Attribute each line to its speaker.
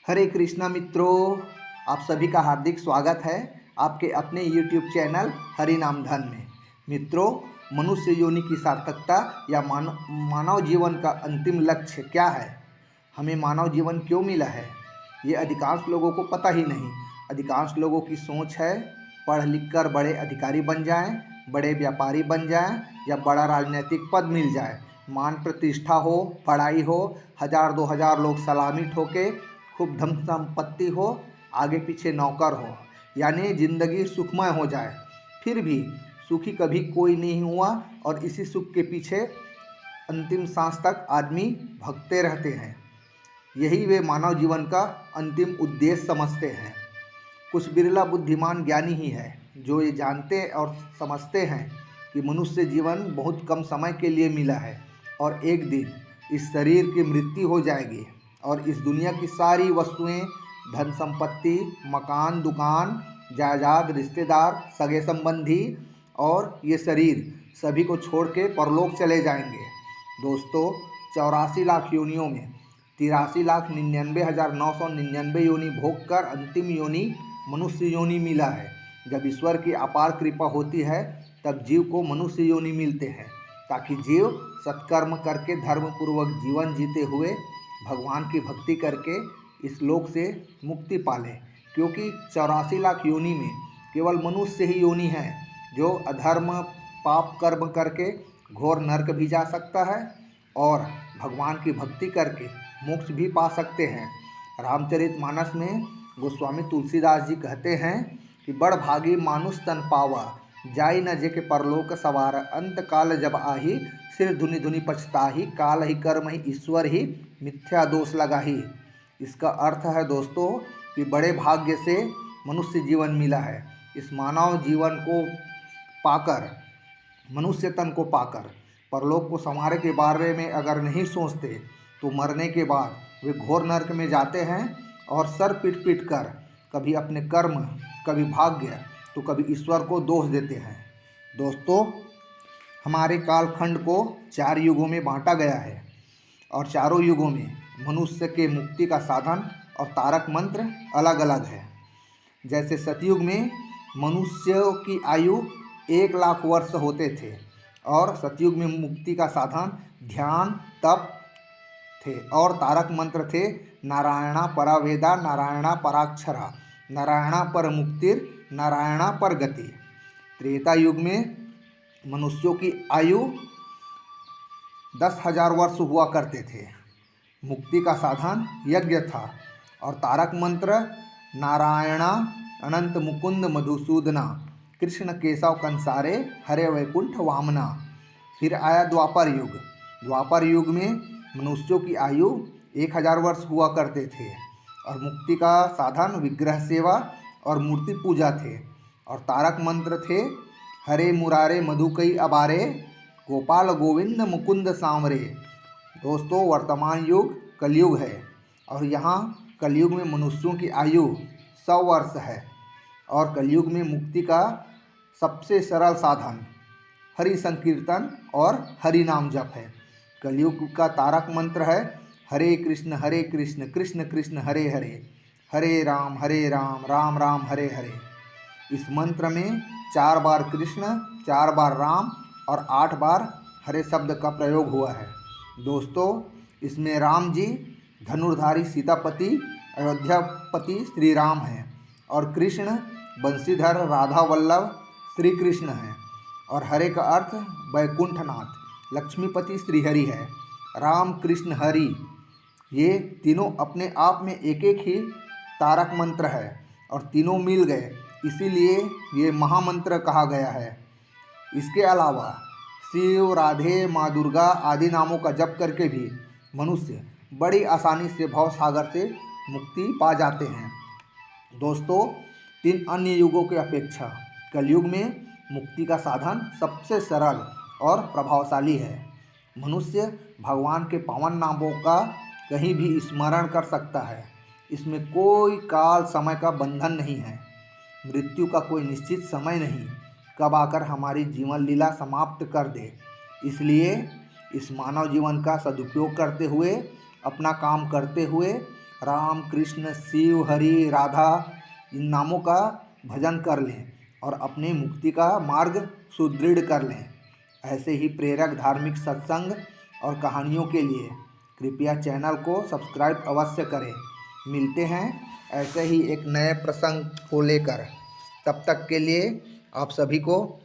Speaker 1: हरे कृष्णा मित्रों, आप सभी का हार्दिक स्वागत है आपके अपने YouTube चैनल हरि नाम धन में। मित्रों, मनुष्य योनि की सार्थकता या मानव जीवन का अंतिम लक्ष्य क्या है? हमें मानव जीवन क्यों मिला है, ये अधिकांश लोगों को पता ही नहीं। अधिकांश लोगों की सोच है पढ़ लिख कर बड़े अधिकारी बन जाएं, बड़े व्यापारी बन जाएं या बड़ा राजनीतिक पद मिल जाए, मान प्रतिष्ठा हो, पढ़ाई हो, 1000-2000 लोग सलामी ठोके, खूब धन संपत्ति हो, आगे पीछे नौकर हो, यानी जिंदगी सुखमय हो जाए। फिर भी सुखी कभी कोई नहीं हुआ और इसी सुख के पीछे अंतिम सांस तक आदमी भगते रहते हैं। यही वे मानव जीवन का अंतिम उद्देश्य समझते हैं। कुछ बिरला बुद्धिमान ज्ञानी ही है जो ये जानते और समझते हैं कि मनुष्य जीवन बहुत कम समय के लिए मिला है और एक दिन इस शरीर की मृत्यु हो जाएगी और इस दुनिया की सारी वस्तुएं, धन संपत्ति, मकान, दुकान, जायदाद, रिश्तेदार, सगे संबंधी और ये शरीर सभी को छोड़ के परलोक चले जाएंगे। दोस्तों, 84 लाख योनियों में 83,99,999 योनि भोग कर अंतिम योनि मनुष्य योनि मिला है। जब ईश्वर की अपार कृपा होती है तब जीव को मनुष्य योनि मिलते हैं ताकि जीव सत्कर्म करके धर्मपूर्वक जीवन जीते हुए भगवान की भक्ति करके इस लोक से मुक्ति पाले। क्योंकि 84 लाख योनि में केवल मनुष्य ही योनि है जो अधर्म पाप कर्म करके घोर नरक भी जा सकता है और भगवान की भक्ति करके मोक्ष भी पा सकते हैं। रामचरितमानस में गोस्वामी तुलसीदास जी कहते हैं कि बड़ भागी मानुष तन पावा, जाई न जे के परलोक सवार, अंत काल जब आही, सिर धुनि धुनि पछताही, काल ही कर्म ही ईश्वर ही, मिथ्या दोष लगाही। इसका अर्थ है दोस्तों कि बड़े भाग्य से मनुष्य जीवन मिला है। इस मानव जीवन को पाकर, मनुष्य तन को पाकर परलोक को संवारने के बारे में अगर नहीं सोचते तो मरने के बाद वे घोर नरक में जाते हैं और सर पीट पीट कर कभी अपने कर्म, कभी भाग्य तो कभी ईश्वर को दोष देते हैं। दोस्तों, हमारे कालखंड को 4 युगों में बांटा गया है और चारों युगों में मनुष्य के मुक्ति का साधन और तारक मंत्र अलग अलग है। जैसे सतयुग में मनुष्यों की आयु 1 लाख वर्ष होते थे और सतयुग में मुक्ति का साधन ध्यान तप थे और तारक मंत्र थे नारायणा परा वेदा, नारायणा पराक्षरा, नारायणा पर मुक्तिर, नारायणा पर गति। त्रेता युग में मनुष्यों की आयु 10,000 वर्ष हुआ करते थे। मुक्ति का साधन यज्ञ था और तारक मंत्र नारायणा अनंत मुकुंद मधुसूदना, कृष्ण केशव कंसारे, हरे वैकुंठ वामना। फिर आया द्वापर युग। द्वापर युग में मनुष्यों की आयु 1000 वर्ष हुआ करते थे और मुक्ति का साधन विग्रह सेवा और मूर्ति पूजा थे और तारक मंत्र थे हरे मुरारे मधुकई अबारे, गोपाल गोविंद मुकुंद सांवरे। दोस्तों, वर्तमान युग कलयुग है और यहाँ कलयुग में मनुष्यों की आयु 100 वर्ष है और कलयुग में मुक्ति का सबसे सरल साधन हरि संकीर्तन और हरि नाम जप है। कलयुग का तारक मंत्र है हरे कृष्ण कृष्ण कृष्ण हरे हरे, हरे राम राम राम हरे हरे। इस मंत्र में 4 बार कृष्ण, 4 बार राम और 8 बार हरे शब्द का प्रयोग हुआ है। दोस्तों, इसमें राम जी धनुर्धारी सीतापति अयोध्यापति श्री राम हैं और कृष्ण बंशीधर राधा वल्लभ श्री कृष्ण हैं और हरे का अर्थ वैकुंठनाथ लक्ष्मीपति श्रीहरि है। राम कृष्ण हरि, ये तीनों अपने आप में एक एक ही तारक मंत्र है और तीनों मिल गए, इसीलिए ये महामंत्र कहा गया है। इसके अलावा शिव, राधे, माँ दुर्गा आदि नामों का जप करके भी मनुष्य बड़ी आसानी से भव सागर से मुक्ति पा जाते हैं। दोस्तों, 3 अन्य युगों की अपेक्षा कलयुग में मुक्ति का साधन सबसे सरल और प्रभावशाली है। मनुष्य भगवान के पावन नामों का कहीं भी स्मरण कर सकता है। इसमें कोई काल समय का बंधन नहीं है, मृत्यु का कोई निश्चित समय नहीं, कब आकर हमारी जीवन लीला समाप्त कर दे। इसलिए इस मानव जीवन का सदुपयोग करते हुए, अपना काम करते हुए राम कृष्ण शिव हरि राधा इन नामों का भजन कर लें और अपनी मुक्ति का मार्ग सुदृढ़ कर लें। ऐसे ही प्रेरक धार्मिक सत्संग और कहानियों के लिए कृपया चैनल को सब्सक्राइब अवश्य करें। मिलते हैं ऐसे ही एक नए प्रसंग को लेकर। तब तक के लिए आप सभी को